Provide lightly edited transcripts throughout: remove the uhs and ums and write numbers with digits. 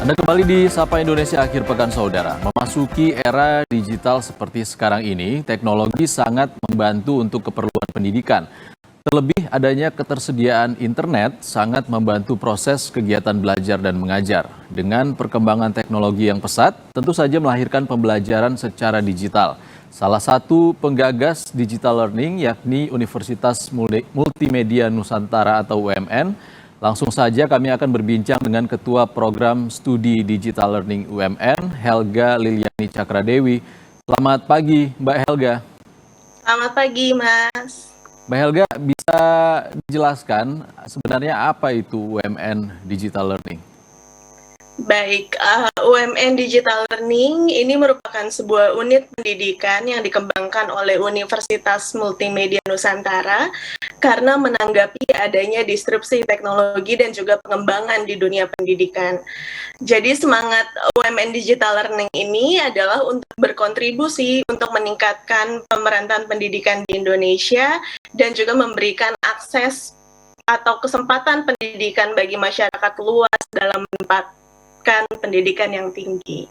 Anda kembali di Sapa Indonesia Akhir Pekan Saudara. Memasuki era digital seperti sekarang ini, teknologi sangat membantu untuk keperluan pendidikan. Terlebih adanya ketersediaan internet sangat membantu proses kegiatan belajar dan mengajar. Dengan perkembangan teknologi yang pesat, tentu saja melahirkan pembelajaran secara digital. Salah satu penggagas digital learning yakni Universitas Multimedia Nusantara atau UMN. Langsung saja kami akan berbincang dengan Ketua Program Studi Digital Learning UMN, Helga Liliani Cakradewi. Selamat pagi, Mbak Helga. Selamat pagi, Mas. Mbak Helga, bisa dijelaskan sebenarnya apa itu UMN Digital Learning? Baik, UMN Digital Learning ini merupakan sebuah unit pendidikan yang dikembangkan oleh Universitas Multimedia Nusantara karena menanggapi adanya disrupsi teknologi dan juga pengembangan di dunia pendidikan. Jadi semangat UMN Digital Learning ini adalah untuk berkontribusi untuk meningkatkan pemerataan pendidikan di Indonesia dan juga memberikan akses atau kesempatan pendidikan bagi masyarakat luas dalam menempatkan pendidikan yang tinggi.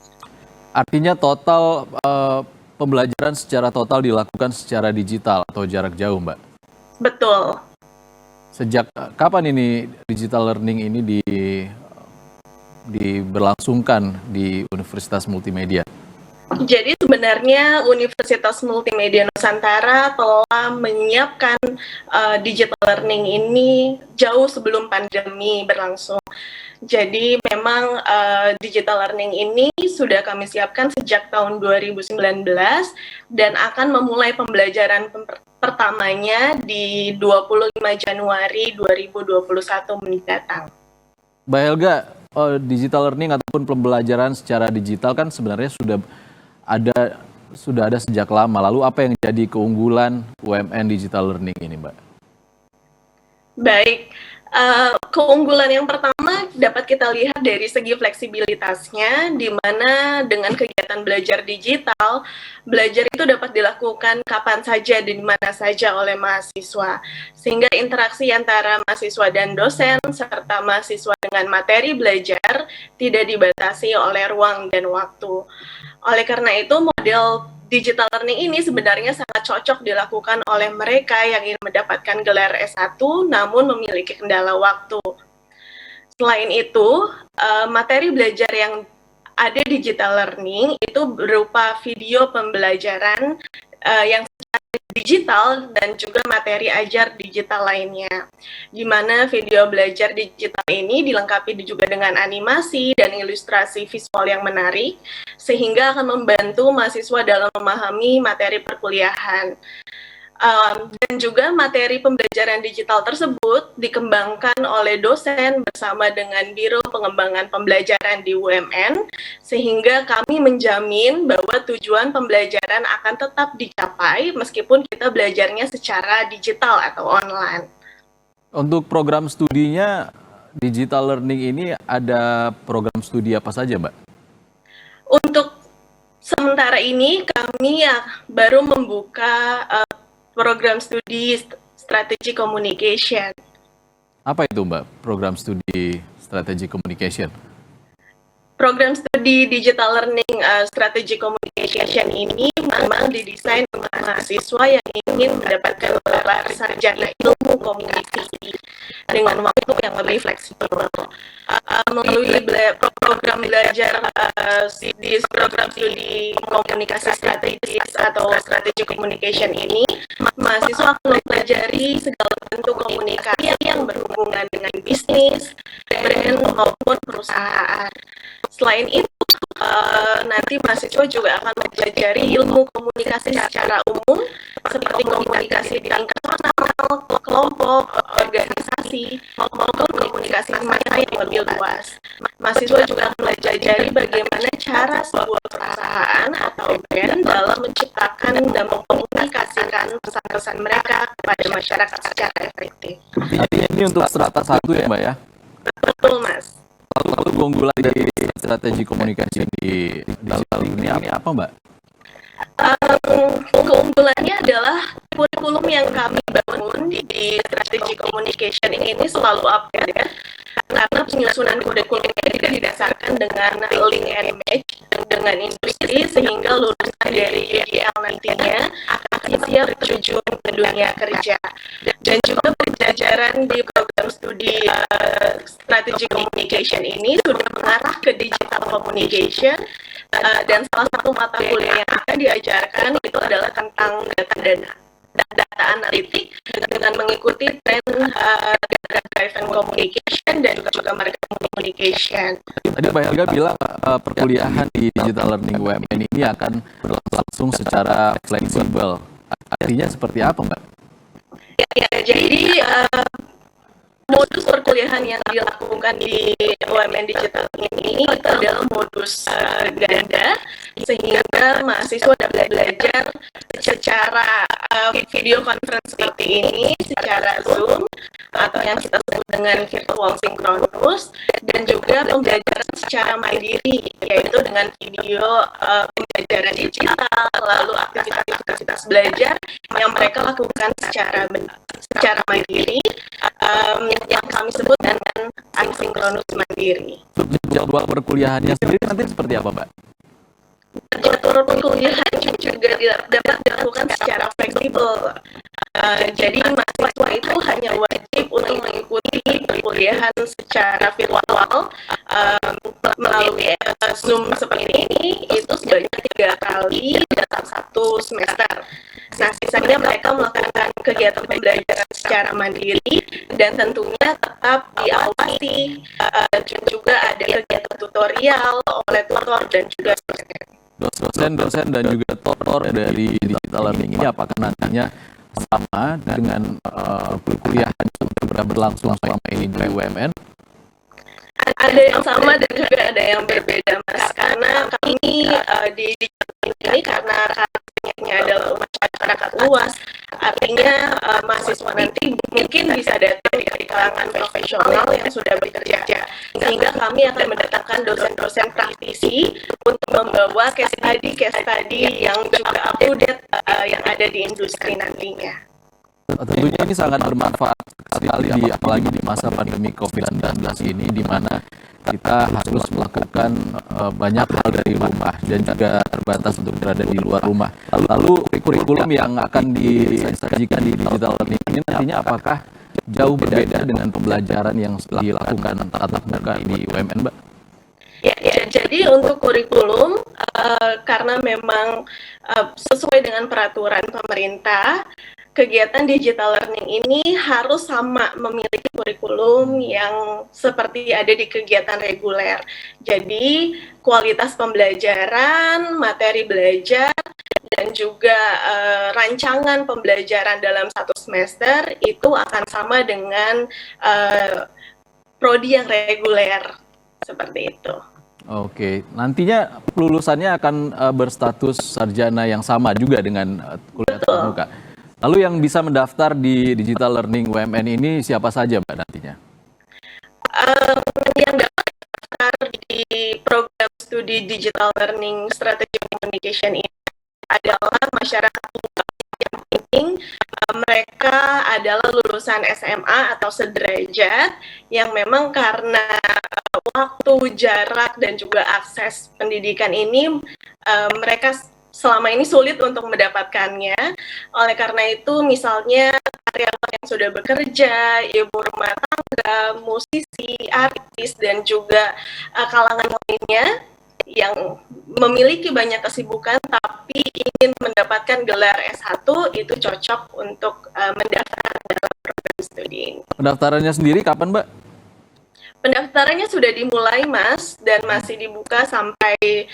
Artinya total pembelajaran secara total dilakukan secara digital atau jarak jauh, Mbak? Betul. Sejak kapan ini digital learning ini diberlangsungkan di Universitas Multimedia? Jadi sebenarnya Universitas Multimedia Nusantara telah menyiapkan digital learning ini jauh sebelum pandemi berlangsung. Jadi memang digital learning ini sudah kami siapkan sejak tahun 2019 dan akan memulai pembelajaran pertamanya di 25 Januari 2021 mendatang. Mbak Helga, digital learning ataupun pembelajaran secara digital kan sebenarnya sudah ada sejak lama. Lalu apa yang jadi keunggulan UMN Digital Learning ini, Mbak? Baik, keunggulan yang pertama dapat kita lihat dari segi fleksibilitasnya, di mana dengan kegiatan belajar digital, belajar itu dapat dilakukan kapan saja dan di mana saja oleh mahasiswa. Sehingga interaksi antara mahasiswa dan dosen, serta mahasiswa dengan materi belajar, tidak dibatasi oleh ruang dan waktu. Oleh karena itu, model digital learning ini sebenarnya sangat cocok dilakukan oleh mereka yang ingin mendapatkan gelar S1 namun memiliki kendala waktu. Selain itu, materi belajar yang ada digital learning itu berupa video pembelajaran yang digital dan juga materi ajar digital lainnya, di mana video belajar digital ini dilengkapi juga dengan animasi dan ilustrasi visual yang menarik, sehingga akan membantu mahasiswa dalam memahami materi perkuliahan. Dan juga materi pembelajaran digital tersebut dikembangkan oleh dosen bersama dengan Biro Pengembangan Pembelajaran di UMN, sehingga kami menjamin bahwa tujuan pembelajaran akan tetap dicapai meskipun kita belajarnya secara digital atau online. Untuk program studinya, digital learning ini ada program studi apa saja, Mbak? Untuk sementara ini kami baru membuka program studi strategi communication. Apa itu, Mbak, program studi strategi communication? Program studi digital learning strategi communication ini memang didesain untuk mahasiswa yang ingin mendapatkan gelar sarjana ilmu komunikasi dengan waktu yang lebih fleksibel. Melalui program belajar di program studi komunikasi strategis atau strategi communication ini, mahasiswa akan mempelajari segala bentuk komunikasi yang berhubungan dengan bisnis, brand maupun perusahaan. Selain itu, nanti mahasiswa juga akan mempelajari ilmu komunikasi secara umum, seperti komunikasi di tingkat personal, kelompok, organisasi, maupun komunikasi massa yang lebih luas. Mahasiswa juga akan mempelajari bagaimana cara sebuah perusahaan atau brand dalam menciptakan dan mengkomunikasikan pesan-pesan mereka kepada masyarakat secara efektif. Artinya ini untuk strata 1 ya, Mbak ya? Betul, Mas. Lalu keunggulan dari strategi komunikasi di digital ini apa, Mbak? Keunggulannya adalah kurikulum yang kami bangun di strategi communication ini selalu update, karena penyusunan kurikulum ini tidak didasarkan dengan link and match dengan industri, sehingga lulusan dari UGL nantinya akan siap terjun ke dunia kerja. Dan juga pembelajaran di program studi Strategic Communication ini sudah mengarah ke digital communication, dan salah satu mata kuliah yang akan diajarkan itu adalah tentang data analitik dengan mengikuti tren data driven communication dan juga marketing communication. Tadi Mbak Helga bilang perkuliahan di digital learning UMN ini akan berlangsung secara fleksibel. Artinya seperti apa, Mbak? Ya, jadi modus perkuliahan yang dilakukan di UMN Digital ini itu adalah modus ganda, sehingga mahasiswa dapat belajar secara video conference seperti ini, secara Zoom, atau yang kita sebut dengan virtual sinkronus, dan juga pembelajaran secara mandiri, yaitu dengan video pembelajaran digital, lalu aktivitas belajar yang mereka lakukan secara mandiri, yang kami sebut dengan asinkronus mandiri. Jadwal perkuliahannya sendiri nanti seperti apa, Mbak? Jadwal perkuliahan juga dapat dilakukan secara fleksibel. Jadi mahasiswa itu hanya wajib untuk mengikuti perkuliahan secara virtual melalui Zoom seperti ini itu sebanyak 3 kali dalam 1 semester. Nah, sisanya mereka melakukan kegiatan pembelajaran secara mandiri dan tentunya tetap diawasi, dan juga ada kegiatan tutorial oleh tutor dan juga Dosen dan juga tutor dari digital learning ini apakah nantinya sama dengan perkuliahan yang berlangsung selama ini di UMN? Ada yang sama dan juga ada yang berbeda, Mas, karena kami di ini karena karakternya adalah masyarakat luas, artinya mahasiswa nanti mungkin bisa datang dari kalangan profesional yang sudah bekerja, sehingga kami akan mendatangkan dosen-dosen praktisi untuk membawa case study yang juga up to date yang ada di industri nantinya. Tentunya ini sangat bermanfaat sekali apalagi di masa pandemi COVID-19 ini, di mana kita harus melakukan banyak hal dari rumah dan juga terbatas untuk berada di luar rumah. Lalu kurikulum yang akan disajikan di digital learning ini nantinya apakah jauh berbeda dengan pembelajaran yang setelah dilakukan tatap muka di UMN, Mbak? Ya, jadi untuk kurikulum karena memang sesuai dengan peraturan pemerintah, kegiatan digital learning ini harus sama memiliki kurikulum yang seperti ada di kegiatan reguler. Jadi kualitas pembelajaran, materi belajar, dan juga rancangan pembelajaran dalam 1 semester itu akan sama dengan prodi yang reguler, seperti itu. Oke, nantinya lulusannya akan berstatus sarjana yang sama juga dengan kuliah tatap muka. Lalu yang bisa mendaftar di digital learning UMN ini siapa saja, Mbak, nantinya? Yang dapat mendaftar di program studi digital learning strategic communication ini adalah masyarakat yang penting. Mereka adalah lulusan SMA atau sederajat yang memang karena waktu, jarak, dan juga akses pendidikan ini mereka selama ini sulit untuk mendapatkannya. Oleh karena itu, misalnya karyawan yang sudah bekerja, ibu rumah tangga, musisi, artis, dan juga kalangan lainnya yang memiliki banyak kesibukan tapi ingin mendapatkan gelar S1 itu cocok untuk mendaftar dalam program studi ini. Pendaftarannya sendiri kapan, Mbak? Pendaftarannya sudah dimulai, Mas, dan masih dibuka sampai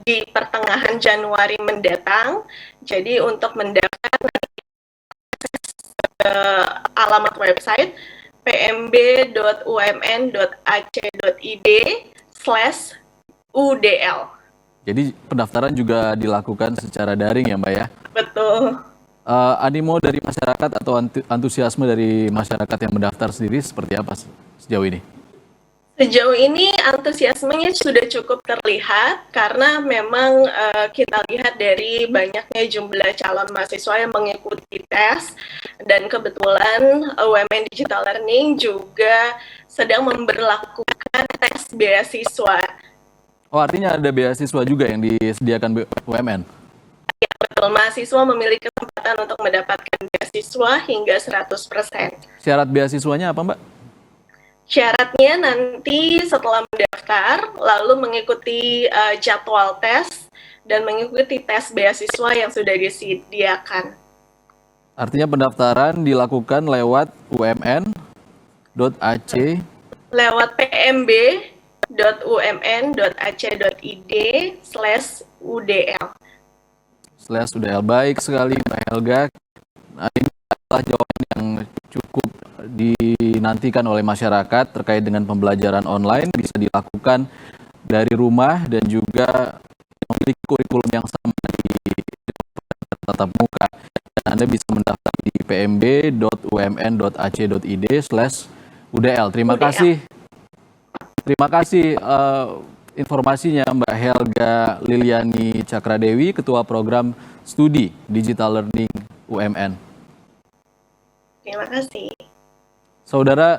di pertengahan Januari mendatang. Jadi untuk mendaftar alamat website pmb.umn.ac.id/UDL. Jadi pendaftaran juga dilakukan secara daring ya, Mbak ya? Betul. Animo dari masyarakat atau antusiasme dari masyarakat yang mendaftar sendiri seperti apa sejauh ini? Sejauh ini antusiasmenya sudah cukup terlihat karena memang kita lihat dari banyaknya jumlah calon mahasiswa yang mengikuti tes, dan kebetulan UMN Digital Learning juga sedang memberlakukan tes beasiswa. Oh, artinya ada beasiswa juga yang disediakan UMN? Betul, mahasiswa memiliki kesempatan untuk mendapatkan beasiswa hingga 100%. Syarat beasiswanya apa, Mbak? Syaratnya nanti setelah mendaftar, lalu mengikuti jadwal tes, dan mengikuti tes beasiswa yang sudah disediakan. Artinya pendaftaran dilakukan lewat umn.ac. Lewat pmb.umn.ac.id/udl. /UDL. Baik sekali Mbak Helga. Nah, ini adalah jawaban yang cukup dinantikan oleh masyarakat terkait dengan pembelajaran online, bisa dilakukan dari rumah dan juga memiliki kurikulum yang sama di tatap muka. Dan Anda bisa mendaftar di pmb.umn.ac.id/udl. Terima kasih. Terima kasih informasinya Mbak Helga Liliani Cakradewi, Ketua Program Studi Digital Learning UMN. Terima kasih. Saudara,